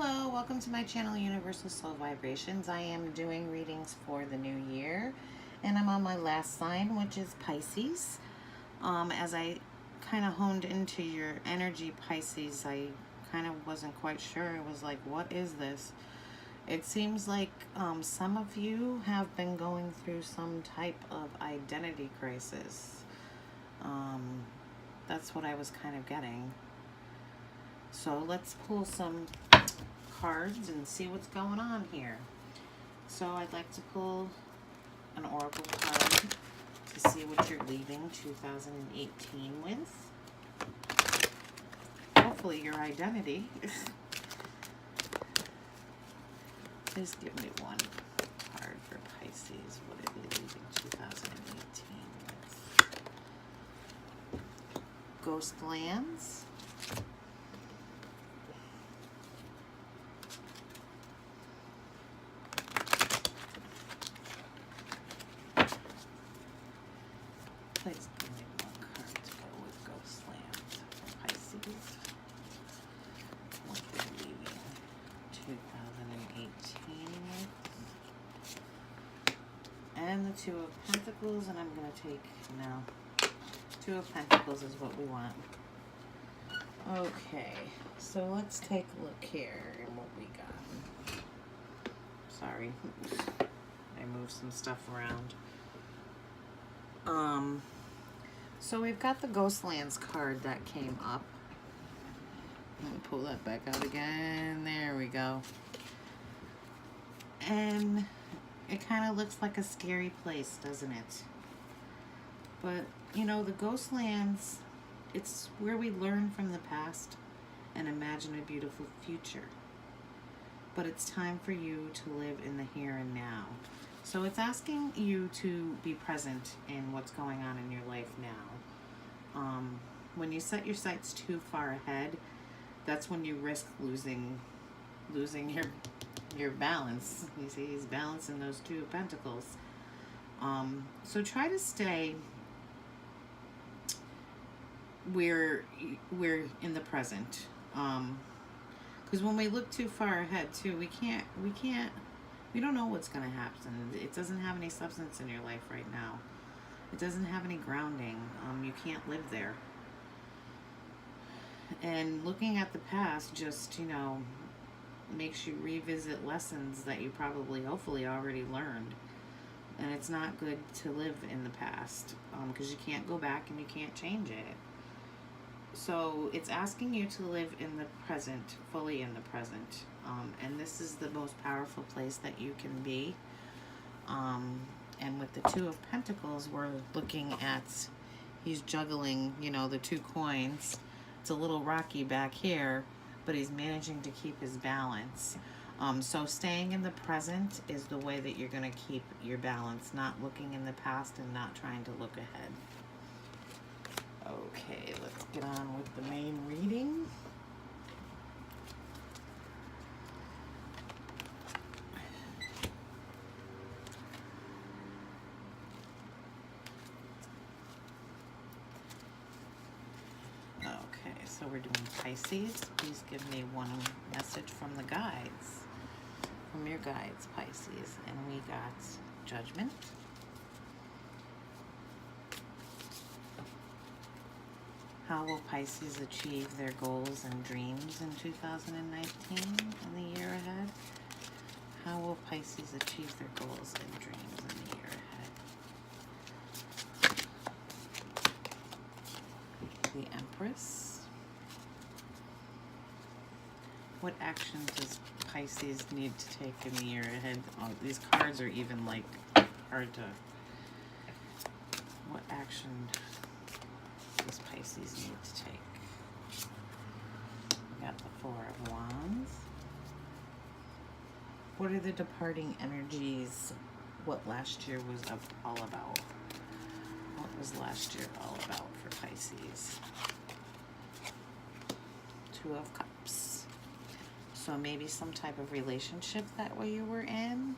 Hello, welcome to my channel, Universal Soul Vibrations. I am doing readings for the new year, and I'm on my last sign, which is Pisces. As I kind of honed into your energy, Pisces, I kind of wasn't quite sure. It was like, what is this? It seems like some of you have been going through some type of identity crisis. That's what I was kind of getting. So let's pull some cards and see what's going on here. So I'd like to pull an oracle card to see what you're leaving 2018 with. Hopefully your identity. Please give me one card for Pisces. What are they leaving 2018 with? Ghost lands. Please give me one card to go with Ghost Lands for Pisces. What they're leaving 2018 with. And the Two of Pentacles, and I'm going to take, no, Two of Pentacles is what we want. Okay, so let's take a look here and what we got. Sorry, I moved some stuff around. So we've got the Ghostlands card that came up. Let me pull that back out again. There we go. And it kind of looks like a scary place, doesn't it? But, you know, the Ghostlands, it's where we learn from the past and imagine a beautiful future. But it's time for you to live in the here and now. So it's asking you to be present in what's going on in your life now. When you set your sights too far ahead, that's when you risk losing your balance. You see, he's balancing those Two of Pentacles. So try to stay where we're in the present. Because when we look too far ahead too, we don't know what's going to happen. It doesn't have any substance in your life right now. It doesn't have any grounding. You can't live there. And looking at the past just, you know, makes you revisit lessons that you probably, hopefully, already learned. And it's not good to live in the past because you can't go back and you can't change it. So it's asking you to live in the present, fully in the present. And this is the most powerful place that you can be. And with the Two of Pentacles, we're looking at, he's juggling, you know, the two coins. It's a little rocky back here, but he's managing to keep his balance. So staying in the present is the way that you're going to keep your balance, not looking in the past and not trying to look ahead. Okay, let's get on with the main reading. Okay, so we're doing Pisces. Please give me one message from the guides, from your guides, Pisces. And we got Judgment. How will Pisces achieve their goals and dreams in 2019, in the year ahead? How will Pisces achieve their goals and dreams in the year ahead? The Empress. What actions does Pisces need to take in the year ahead? Oh, these cards are even like hard to... What action does Pisces need to take? We got the Four of Wands. What are the departing energies? What last year was all about? What was last year all about for Pisces? Two of Cups. So maybe some type of relationship that way you were in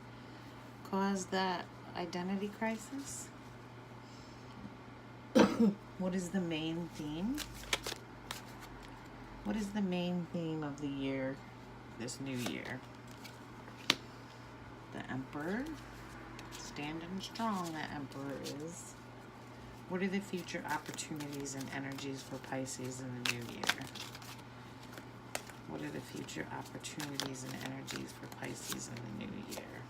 caused that identity crisis. What is the main theme? What is the main theme of the year this new year. The Emperor, standing strong, that Emperor is. What are the future opportunities and energies for Pisces in the new year? What are the future opportunities and energies for Pisces in the new year?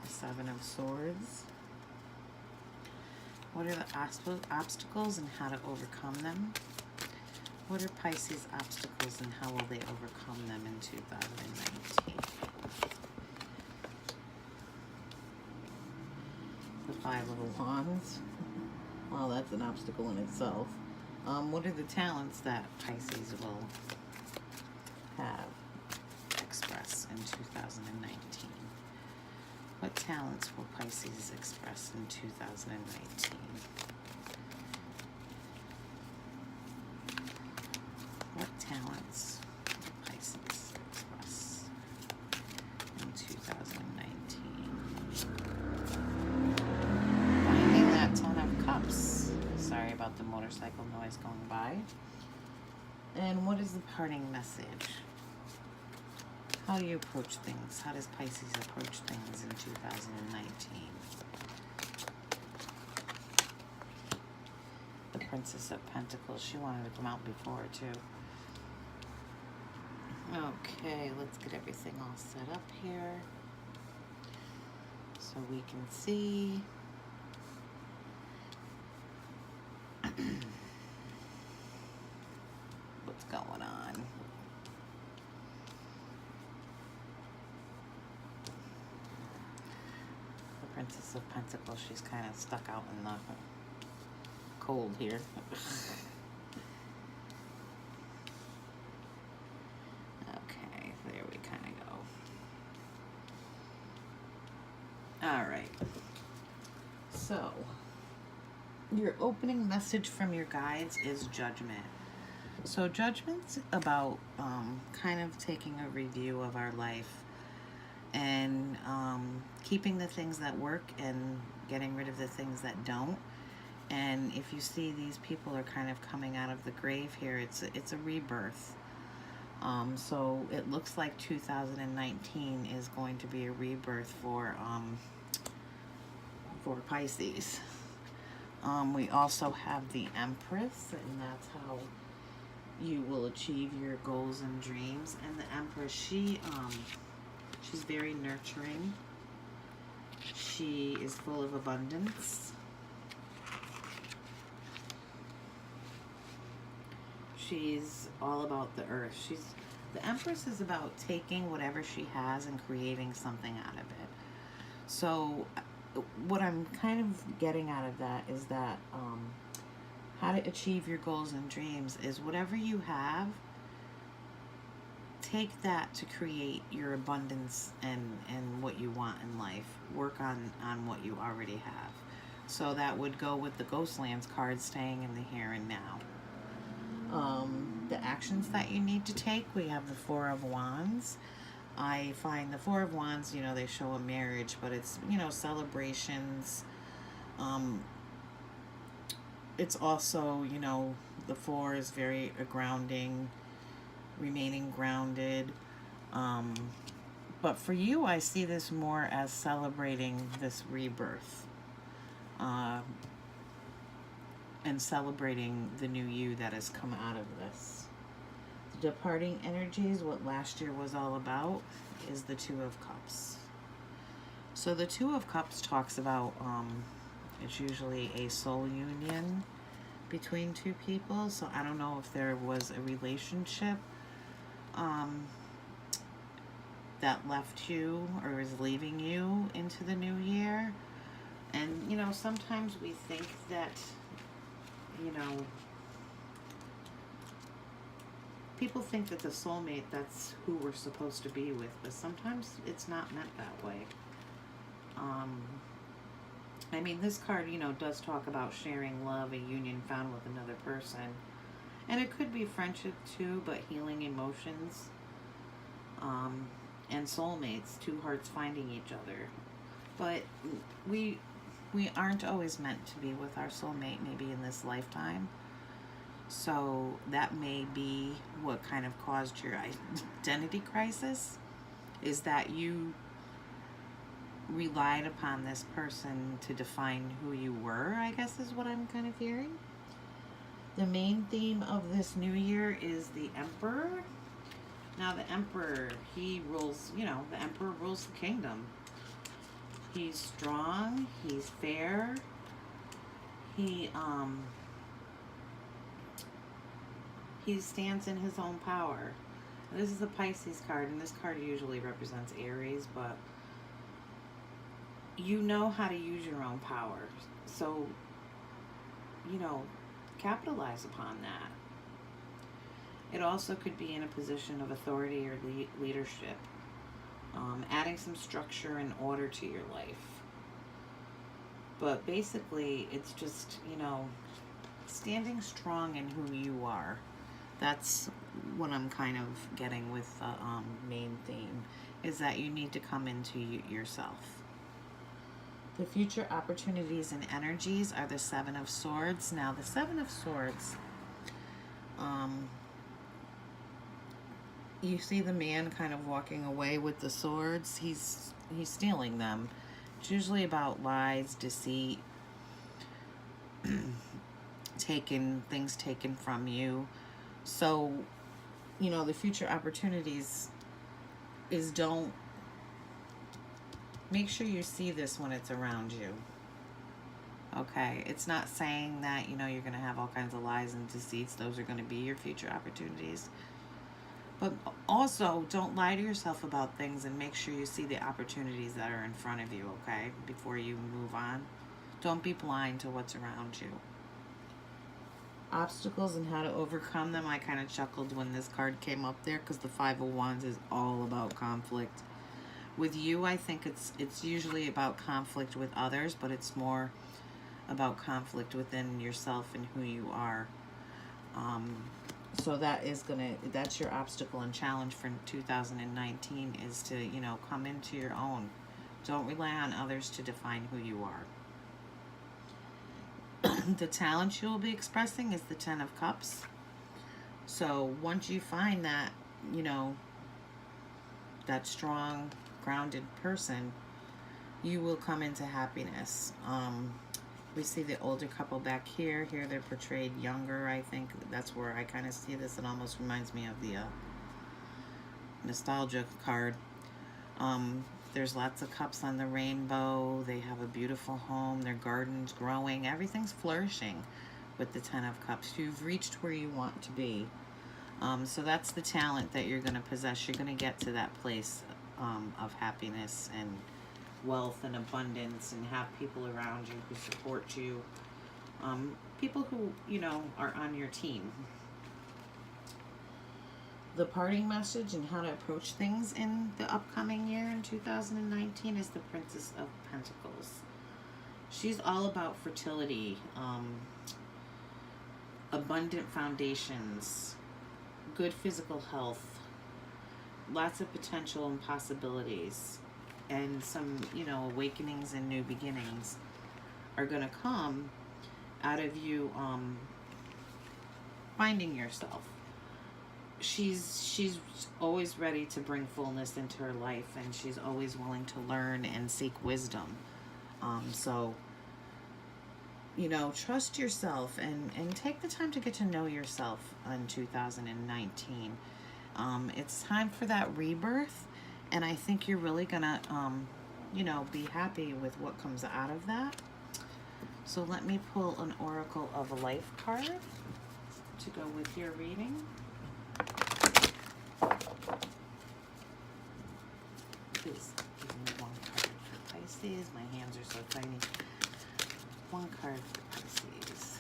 The Seven of Swords. What are the obstacles and how to overcome them? What are Pisces' obstacles and how will they overcome them in 2019? The Five of Wands. Well, that's an obstacle in itself. What are the talents that Pisces will have express in 2019? What talents will Pisces express in 2019? What talents will Pisces express in 2019? Finding that Ten of Cups. Sorry about the motorcycle noise going by. And what is the parting message? How do you approach things? How does Pisces approach things in 2019? The Princess of Pentacles. She wanted to come out before, too. Okay, let's get everything all set up here so we can see. What's going on? The Princess of Pentacles, she's kind of stuck out in the cold here. Okay, there we kind of go. All right. So, your opening message from your guides is Judgment. So Judgment's about kind of taking a review of our life and keeping the things that work and getting rid of the things that don't. And if you see these people are kind of coming out of the grave here, it's a rebirth. So it looks like 2019 is going to be a rebirth for Pisces. We also have the Empress, and that's how you will achieve your goals and dreams. And the Empress, she's very nurturing. She is full of abundance. She's all about the earth. The Empress is about taking whatever she has and creating something out of it. So what I'm kind of getting out of that is that how to achieve your goals and dreams is whatever you have, take that to create your abundance and what you want in life. Work on what you already have. So that would go with the Ghostlands card, staying in the here and now. The actions that you need to take, we have the Four of Wands. I find the Four of Wands, they show a marriage, but it's, celebrations. It's also, the Four is very grounding, remaining grounded. But for you, I see this more as celebrating this rebirth. And celebrating the new you that has come out of this. The departing energies, what last year was all about, is the Two of Cups. So the Two of Cups talks about, it's usually a soul union between two people. So I don't know if there was a relationship that left you or is leaving you into the new year. And, sometimes we think that, people think that the soulmate, that's who we're supposed to be with, but sometimes it's not meant that way. This card, does talk about sharing love, a union found with another person. And it could be friendship too, but healing emotions. And soulmates, two hearts finding each other. But we aren't always meant to be with our soulmate, maybe in this lifetime. So that may be what kind of caused your identity crisis, is that you relied upon this person to define who you were, I guess is what I'm kind of hearing. The main theme of this new year is the Emperor. Now, the Emperor, he rules, the Emperor rules the kingdom. He's strong, he's fair, he stands in his own power. This is a Pisces card, and this card usually represents Aries, but you know how to use your own power. So, capitalize upon that. It also could be in a position of authority or leadership, adding some structure and order to your life. But basically, it's just, standing strong in who you are. That's what I'm kind of getting with the main theme, is that you need to come into yourself. The future opportunities and energies are the Seven of Swords. Now, the Seven of Swords, you see the man kind of walking away with the swords. He's stealing them. It's usually about lies, deceit, things taken from you. So, the future opportunities is, don't make sure you see this when it's around you. Okay, it's not saying that, you're going to have all kinds of lies and deceits. Those are going to be your future opportunities. But also, don't lie to yourself about things, and make sure you see the opportunities that are in front of you, okay, before you move on. Don't be blind to what's around you. Obstacles and how to overcome them. I kind of chuckled when this card came up there, because the Five of Wands is all about conflict. With you, I think it's usually about conflict with others, but it's more about conflict within yourself and who you are. So that's your obstacle and challenge for 2019, is to, come into your own. Don't rely on others to define who you are. The talent you will be expressing is the Ten of Cups. So once you find that, that strong, grounded person, you will come into happiness. We see the older couple back here. Here they're portrayed younger, I think. That's where I kind of see this. It almost reminds me of the nostalgia card. There's lots of cups on the rainbow. They have a beautiful home. Their garden's growing. Everything's flourishing with the Ten of Cups. You've reached where you want to be. So that's the talent that you're going to possess. You're going to get to that place of happiness and wealth and abundance, and have people around you who support you. People who, are on your team. The parting message and how to approach things in the upcoming year in 2019 is the Princess of Pentacles. She's all about fertility, abundant foundations, good physical health, lots of potential and possibilities, and some, awakenings and new beginnings are going to come out of you finding yourself. She's always ready to bring fullness into her life, and she's always willing to learn and seek wisdom. So, trust yourself and take the time to get to know yourself in 2019. It's time for that rebirth, and I think you're really gonna, be happy with what comes out of that. So let me pull an Oracle of Life card to go with your reading. Please give me one card for Pisces. My hands are so tiny. One card for Pisces.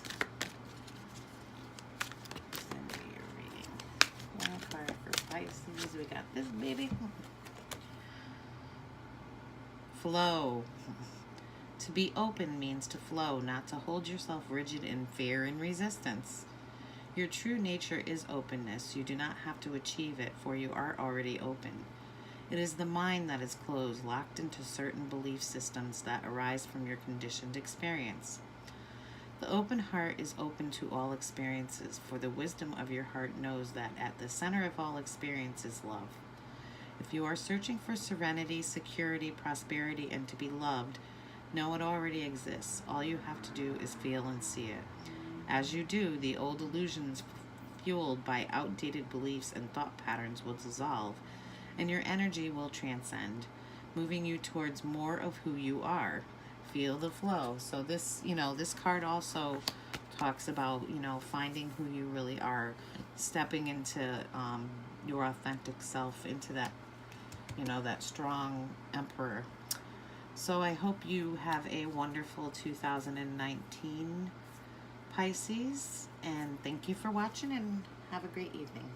Send me your reading. One card for Pisces. We got this, baby. Flow. To be open means to flow, not to hold yourself rigid in fear and resistance. Your true nature is openness. You do not have to achieve it, for you are already open. It is the mind that is closed, locked into certain belief systems that arise from your conditioned experience. The open heart is open to all experiences, for the wisdom of your heart knows that at the center of all experience is love. If you are searching for serenity, security, prosperity, and to be loved, know it already exists. All you have to do is feel and see it. As you do, the old illusions fueled by outdated beliefs and thought patterns will dissolve, and your energy will transcend, moving you towards more of who you are. Feel the flow. So this, this card also talks about, finding who you really are, stepping into your authentic self, into that, that strong emperor. So I hope you have a wonderful 2019, Pisces, and thank you for watching, and have a great evening.